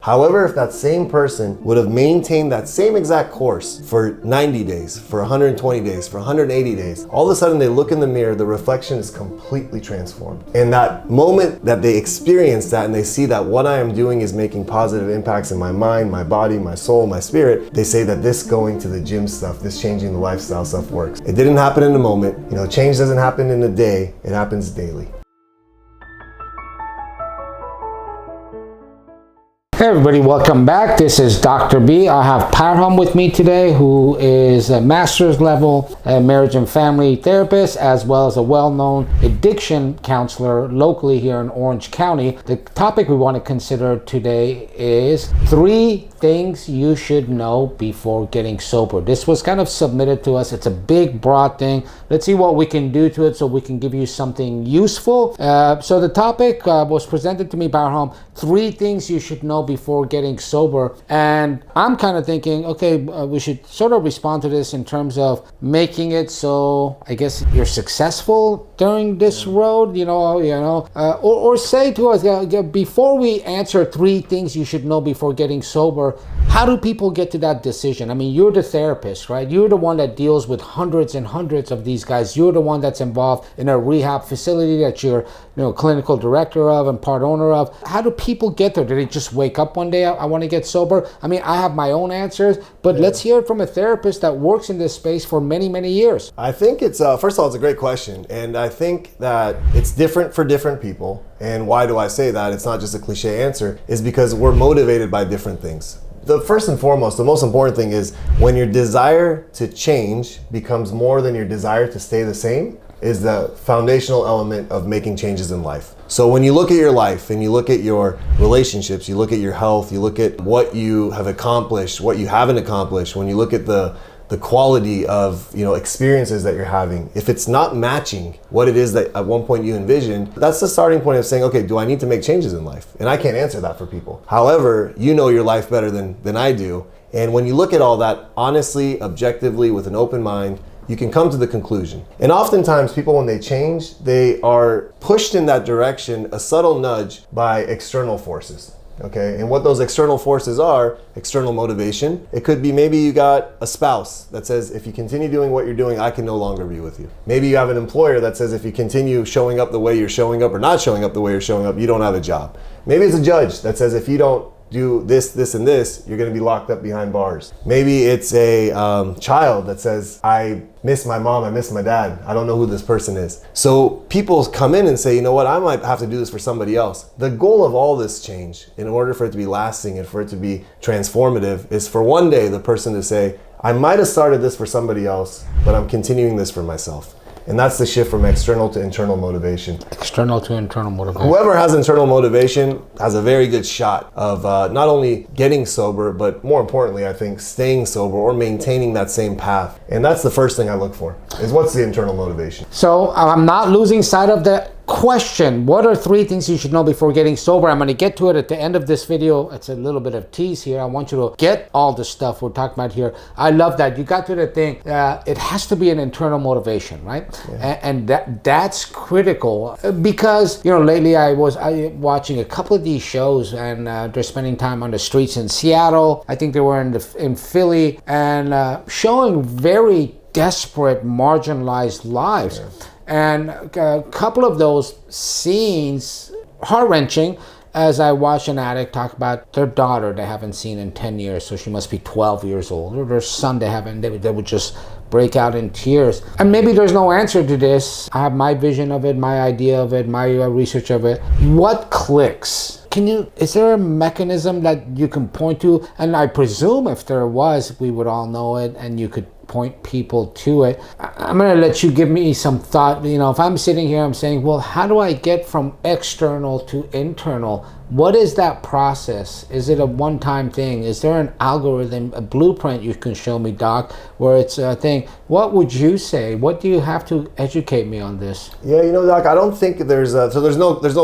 However, if that same person would have maintained that same exact course for 90 days, for 120 days, for 180 days, all of a sudden they look in the mirror, the reflection is completely transformed. And that moment that they experience that and they see that what I am doing is making positive impacts in my mind, my body, my soul, my spirit, they say that this going to the gym stuff, this changing the lifestyle stuff works. It didn't happen in a moment. Change doesn't happen in a day, it happens daily. Hey everybody, welcome back. This is Dr. B. I have Parham with me today, who is a master's level marriage and family therapist, as well as a well-known addiction counselor locally here in Orange County. The topic we want to consider today is 3 things you should know before getting sober. This was kind of submitted to us. It's a big, broad thing. Let's see what we can do to it so we can give you something useful. So the topic was presented to me by Parham, 3 things you should know before getting sober. And I'm kind of thinking, okay, we should sort of respond to this in terms of making it so I guess you're successful during this road, or say to us, before we answer 3 things you should know before getting sober, how do people get to that decision? I mean, you're the therapist, right? You're the one that deals with hundreds and hundreds of these guys. You're the one that's involved in a rehab facility that you're clinical director of and part owner of. How do people get there? Do they just wake up one day, I want to get sober? I mean, I have my own answers, but let's hear it from a therapist that works in this space for many, many years. I think it's, first of all, it's a great question. And I think that it's different for different people. And why do I say that? It's not just a cliche answer, is because we're motivated by different things. The first and foremost, the most important thing is when your desire to change becomes more than your desire to stay the same, is the foundational element of making changes in life. So when you look at your life and you look at your relationships, you look at your health, you look at what you have accomplished, what you haven't accomplished, when you look at the quality of experiences that you're having, if it's not matching what it is that at one point you envisioned, that's the starting point of saying, okay, do I need to make changes in life? And I can't answer that for people. However, you know your life better than I do. And when you look at all that honestly, objectively, with an open mind, you can come to the conclusion. And oftentimes people, when they change, they are pushed in that direction, a subtle nudge by external forces. Okay, and what those external forces are, external motivation. It could be maybe you got a spouse that says, if you continue doing what you're doing, I can no longer be with you. Maybe you have an employer that says, if you continue showing up the way you're showing up or not showing up the way you're showing up, you don't have a job. Maybe it's a judge that says, if you don't do this, this, and this, you're gonna be locked up behind bars. Maybe it's a child that says, I miss my mom, I miss my dad, I don't know who this person is. So people come in and say, you know what, I might have to do this for somebody else. The goal of all this change, in order for it to be lasting and for it to be transformative, is for one day the person to say, I might have started this for somebody else, but I'm continuing this for myself. And that's the shift from external to internal motivation. External to internal motivation. Whoever has internal motivation has a very good shot of not only getting sober, but more importantly, I think, staying sober or maintaining that same path. And that's the first thing I look for, is what's the internal motivation. So I'm not losing sight of the question. What are 3 things you should know before getting sober? I'm going to get to it at the end of this video. It's a little bit of tease here. I want you to get all the stuff we're talking about here. I love that. You got to the thing. It has to be an internal motivation, right? Yeah. And that's critical because, lately I was watching a couple of these shows and they're spending time on the streets in Seattle. I think they were in Philly and showing very desperate, marginalized lives. Yeah. And a couple of those scenes, heart-wrenching, as I watch an addict talk about their daughter they haven't seen in 10 years, so she must be 12 years old, or their son they would just break out in tears. And maybe there's no answer to this. I have my vision of it, my idea of it, my research of it. What clicks? Is there a mechanism that you can point to? And I presume if there was, we would all know it and you could point people to it. I'm going to let you give me some thought. If I'm sitting here, I'm saying, well, how do I get from external to internal? What is that process? Is it a one-time thing? Is there an algorithm, a blueprint you can show me, Doc, where it's a thing? What would you say? What do you have to educate me on this? Yeah, Doc, I don't think there's no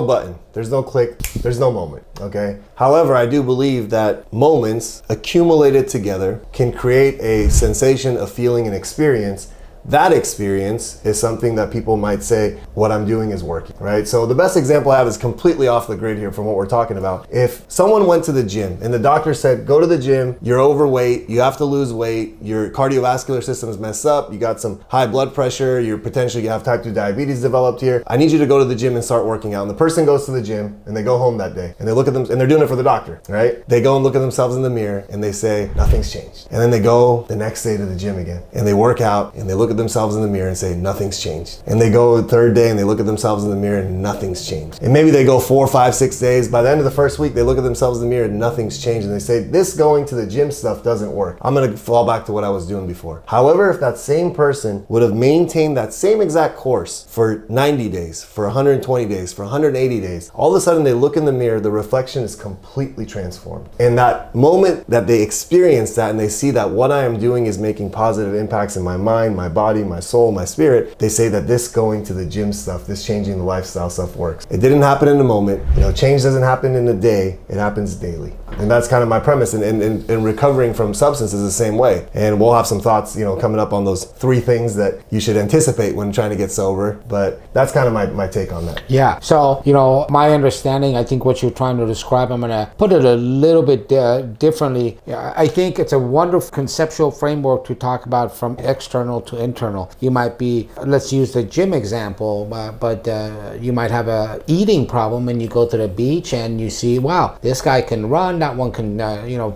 button, there's no click, there's no moment, okay? However, I do believe that moments accumulated together can create a sensation, a feeling, an experience that experience is something that people might say, what I'm doing is working, right? So the best example I have is completely off the grid here from what we're talking about. If someone went to the gym and the doctor said, go to the gym, you're overweight, you have to lose weight, your cardiovascular system's messed up, you got some high blood pressure, you're potentially have type 2 diabetes developed here, I need you to go to the gym and start working out. And the person goes to the gym and they go home that day and they look at them, and they're doing it for the doctor, right? They go and look at themselves in the mirror and they say, nothing's changed. And then they go the next day to the gym again and they work out and they look at themselves in the mirror and say, nothing's changed. And they go the third day and they look at themselves in the mirror and nothing's changed. And maybe they go 4, 5, 6 days. By the end of the first week, they look at themselves in the mirror and nothing's changed. And they say, this going to the gym stuff doesn't work. I'm gonna fall back to what I was doing before. However, if that same person would have maintained that same exact course for 90 days, for 120 days, for 180 days, all of a sudden they look in the mirror, the reflection is completely transformed. And that moment that they experience that and they see that what I am doing is making positive impacts in my mind, my body, my soul, my spirit, they say that this going to the gym stuff, this changing the lifestyle stuff works. It didn't happen in a moment. Change doesn't happen in a day. It happens daily. And that's kind of my premise. And recovering from substance is the same way. And we'll have some thoughts, coming up on those 3 things that you should anticipate when trying to get sober. But that's kind of my take on that. Yeah. So, my understanding, I think what you're trying to describe, I'm going to put it a little bit differently. I think it's a wonderful conceptual framework to talk about from external to internal. You might be, let's use the gym example, but you might have a eating problem and you go to the beach and you see, wow, this guy can run, that one can,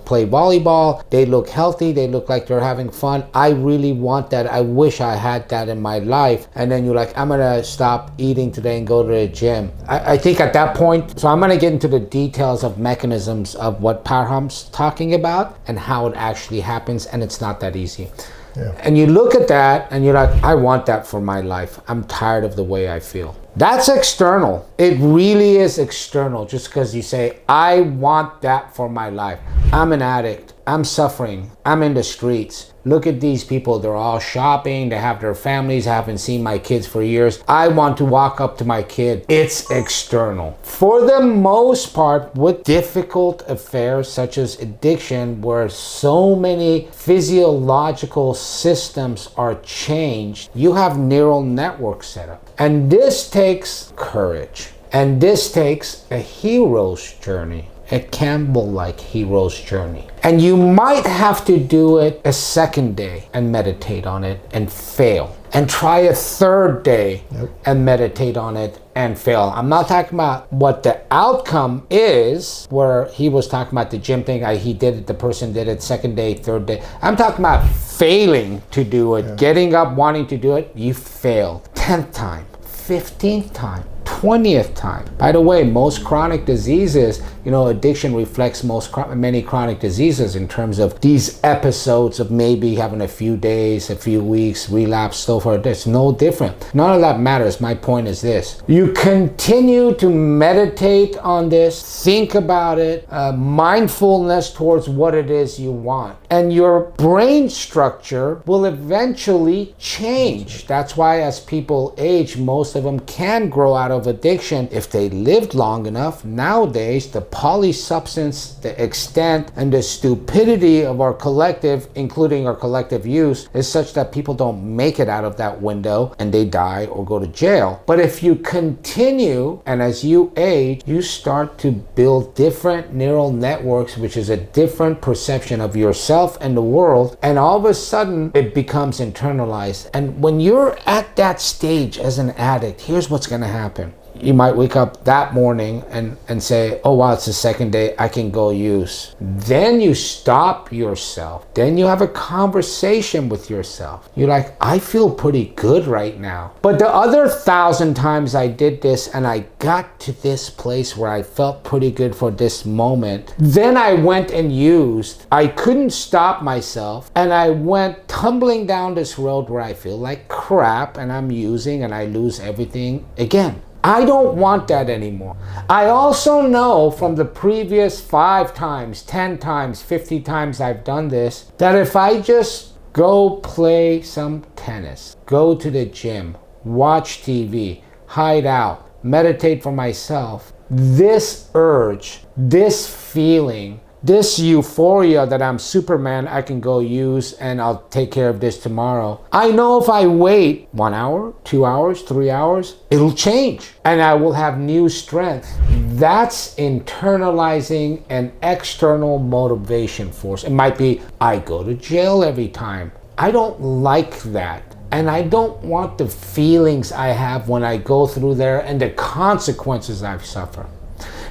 play volleyball. They look healthy. They look like they're having fun. I really want that. I wish I had that in my life. And then you're like, I'm going to stop eating today and go to the gym. I think at that point, so I'm going to get into the details of mechanisms of what Parham's talking about and how it actually happens. And it's not that easy. Yeah. And you look at that and you're like, I want that for my life. I'm tired of the way I feel. That's external. It really is external, just because you say, I want that for my life. I'm an addict. I'm suffering. I'm in the streets. Look at these people. They're all shopping. They have their families. I haven't seen my kids for years. I want to walk up to my kid. It's external. For the most part, with difficult affairs such as addiction, where so many physiological systems are changed, you have neural networks set up. And this takes courage. And this takes a hero's journey. A Campbell-like hero's journey. And you might have to do it a second day and meditate on it and fail. And try a third day and meditate on it and fail. I'm not talking about what the outcome is, where he was talking about the gym thing. He did it, the person did it, second day, third day. I'm talking about failing to do it, getting up, wanting to do it. You failed. 10th time, 15th time, 20th time. By the way, most chronic diseases, addiction reflects many chronic diseases in terms of these episodes of maybe having a few days, a few weeks, relapse, so forth. It's no different. None of that matters. My point is this. You continue to meditate on this, think about it, mindfulness towards what it is you want. And your brain structure will eventually change. That's why as people age, most of them can grow out of addiction if they lived long enough. Nowadays, the polysubstance, the extent, and the stupidity of our collective, including our collective use, is such that people don't make it out of that window and they die or go to jail. But if you continue, and as you age, you start to build different neural networks, which is a different perception of yourself and the world, and all of a sudden it becomes internalized. And when you're at that stage as an addict, here's what's going to happen. You might wake up that morning and say, oh wow, it's the second day, I can go use. Then you stop yourself. Then you have a conversation with yourself. You're like, I feel pretty good right now. But the other 1,000 times I did this and I got to this place where I felt pretty good for this moment, then I went and used. I couldn't stop myself and I went tumbling down this road where I feel like crap and I'm using and I lose everything again. I don't want that anymore. I also know from the previous 5 times, 10 times, 50 times I've done this, that if I just go play some tennis, go to the gym, watch TV, hide out, meditate for myself, this urge, this feeling this euphoria that I'm Superman, I can go use and I'll take care of this tomorrow. I know if I wait 1 hour, 2 hours, 3 hours, it'll change and I will have new strength. That's internalizing an external motivation force. It might be, I go to jail every time. I don't like that. And I don't want the feelings I have when I go through there and the consequences I've suffered.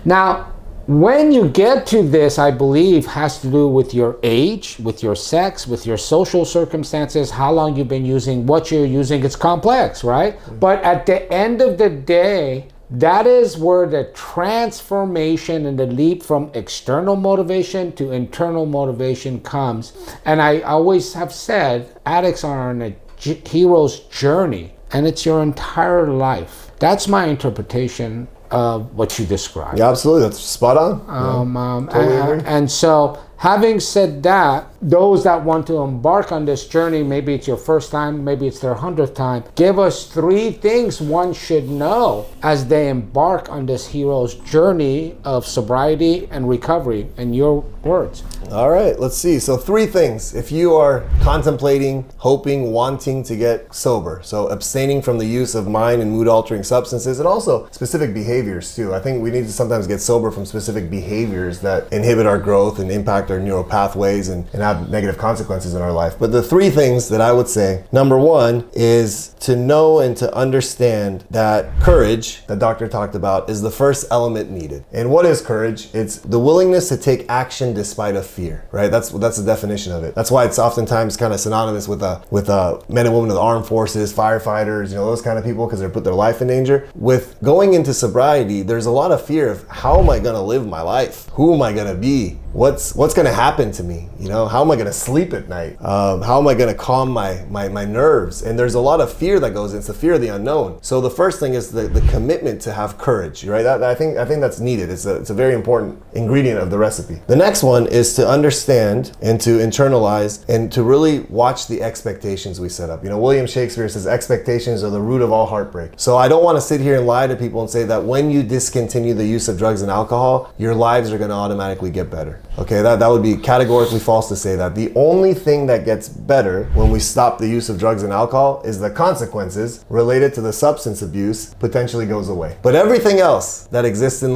Now, when you get to this, I believe, has to do with your age, with your sex, with your social circumstances, how long you've been using, what you're using. It's complex, right? But at the end of the day, that is where the transformation and the leap from external motivation to internal motivation comes. And I always have said, addicts are on a hero's journey, and it's your entire life. That's my interpretation of what you described. Yeah, absolutely. That's spot on. Totally agree. And so, having said that, those that want to embark on this journey, maybe it's your first time, maybe it's their 100th time, give us 3 things one should know as they embark on this hero's journey of sobriety and recovery, in your words. All right, let's see. So 3 things. If you are contemplating, hoping, wanting to get sober, so abstaining from the use of mind and mood altering substances, and also specific behaviors too. I think we need to sometimes get sober from specific behaviors that inhibit our growth and impact our neural pathways and have negative consequences in our life. But the 3 things that I would say, number 1 is to know and to understand that courage, that Doctor talked about, is the first element needed. And what is courage? It's the willingness to take action despite of fear, right? That's the definition of it. That's why it's oftentimes kind of synonymous with men and women of the armed forces, firefighters, those kind of people, because they put their life in danger. With going into sobriety, there's a lot of fear of, how am I going to live my life? Who am I going to be? What's going to happen to me? How am I going to sleep at night? How am I going to calm my nerves? And there's a lot of fear that goes in. It's the fear of the unknown. So the first thing is the commitment to have courage, right? I think that's needed. It's a very important ingredient of the recipe. The next one is to understand and to internalize and to really watch the expectations we set up. William Shakespeare says expectations are the root of all heartbreak. So I don't want to sit here and lie to people and say that when you discontinue the use of drugs and alcohol, your lives are going to automatically get better. Okay, that would be categorically false to say that. The only thing that gets better when we stop the use of drugs and alcohol is the consequences related to the substance abuse potentially goes away. But everything else that exists in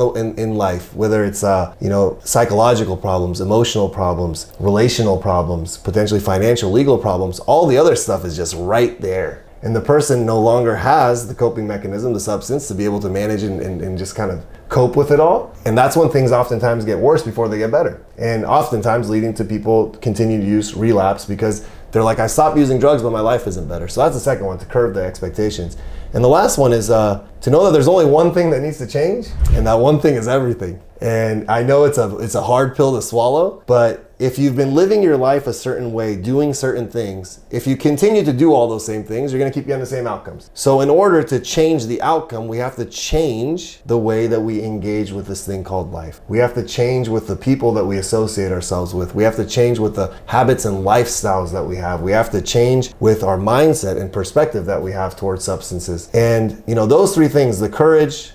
life, whether it's psychological problems, emotional problems, relational problems, potentially financial, legal problems, all the other stuff is just right there. And the person no longer has the coping mechanism, the substance, to be able to manage and just kind of cope with it all. And that's when things oftentimes get worse before they get better. And oftentimes leading to people continue to use relapse because they're like, I stopped using drugs, but my life isn't better. So that's the second one, to curb the expectations. And the last one is to know that there's only one thing that needs to change, and that one thing is everything. And I know it's a hard pill to swallow, but if you've been living your life a certain way, doing certain things, if you continue to do all those same things, you're going to keep getting the same outcomes. So in order to change the outcome, we have to change the way that we engage with this thing called life. We have to change with the people that we associate ourselves with. We have to change with the habits and lifestyles that we have. We have to change with our mindset and perspective that we have towards substances. And those 3 things, the courage,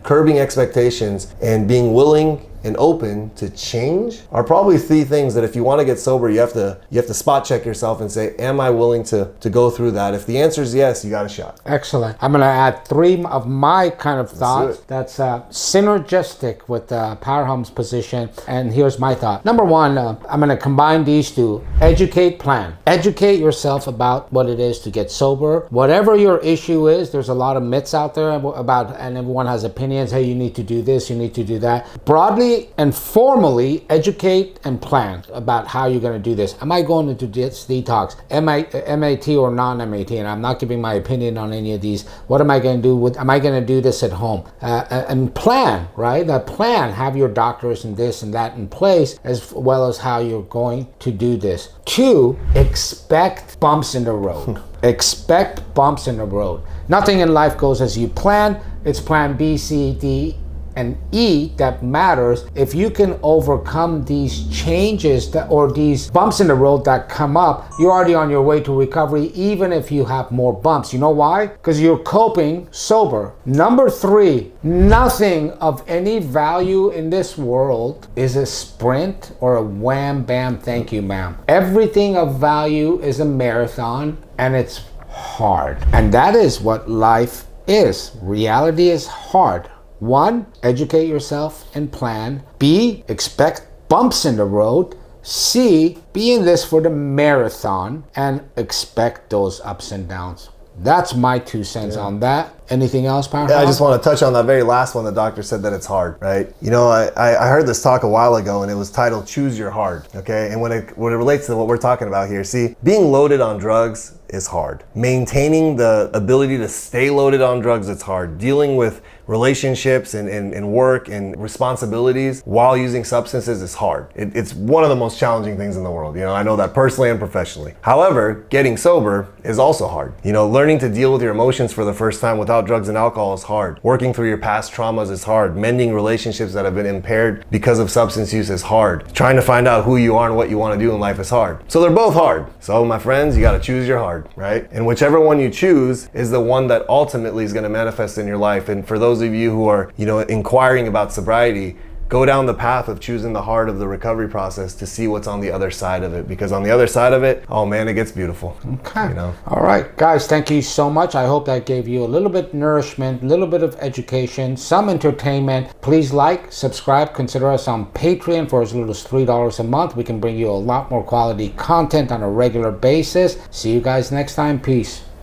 curbing expectations, and being willing and open to change, are probably 3 things that if you want to get sober, you have to spot check yourself and say, am I willing to go through that? If the answer is yes, you got a shot. Excellent. I'm going to add 3 of my kind of thoughts that's synergistic with Parham's position. And here's my thought. Number 1, I'm going to combine these 2. Educate, plan. Educate yourself about what it is to get sober. Whatever your issue is, there's a lot of myths out there about, and everyone has opinions. Hey, you need to do this, you need to do that. Broadly and formally educate and plan about how you're going to do this. Am I going to do this detox? MAT or non-MAT? And I'm not giving my opinion on any of these. What am I going to do am I going to do this at home? And plan, right? That plan, have your doctors and this and that in place, as well as how you're going to do this. 2, expect bumps in the road. Expect bumps in the road. Nothing in life goes as you plan. It's plan B, C, D, and eat that matters. If you can overcome these changes or these bumps in the road that come up, you're already on your way to recovery, even if you have more bumps. You know why? Because you're coping sober. Number 3, nothing of any value in this world is a sprint or a wham bam thank you ma'am. Everything of value is a marathon, and it's hard. And that is what life is. Reality is hard. 1, educate yourself and plan. B, expect bumps in the road. C, be in this for the marathon and expect those ups and downs. That's my 2 cents on that. Anything else, Parham? Yeah, I just want to touch on that very last one. The doctor said that it's hard, right? You know, I heard this talk a while ago, and it was titled "Choose Your Hard." Okay, and when it relates to what we're talking about here, see, being loaded on drugs is hard. Maintaining the ability to stay loaded on drugs, it's hard. Dealing with relationships and work and responsibilities while using substances is hard. It's one of the most challenging things in the world. You know, I know that personally and professionally. However, getting sober is also hard. You know, learning to deal with your emotions for the first time without drugs and alcohol is hard. Working through your past traumas is hard. Mending relationships that have been impaired because of substance use is hard. Trying to find out who you are and what you want to do in life is hard. So they're both hard. So my friends, you got to choose your hard, right? And whichever one you choose is the one that ultimately is going to manifest in your life. And for those of you who are, you know, inquiring about sobriety, go down the path of choosing the heart of the recovery process to see what's on the other side of it, because on the other side of it, oh man, it gets beautiful. Okay. You know? All right, guys, thank you so much. I hope that gave you a little bit nourishment, a little bit of education, some entertainment. Please like, subscribe, consider us on Patreon for as little as $3 a month. We can bring you a lot more quality content on a regular basis. See you guys next time. Peace.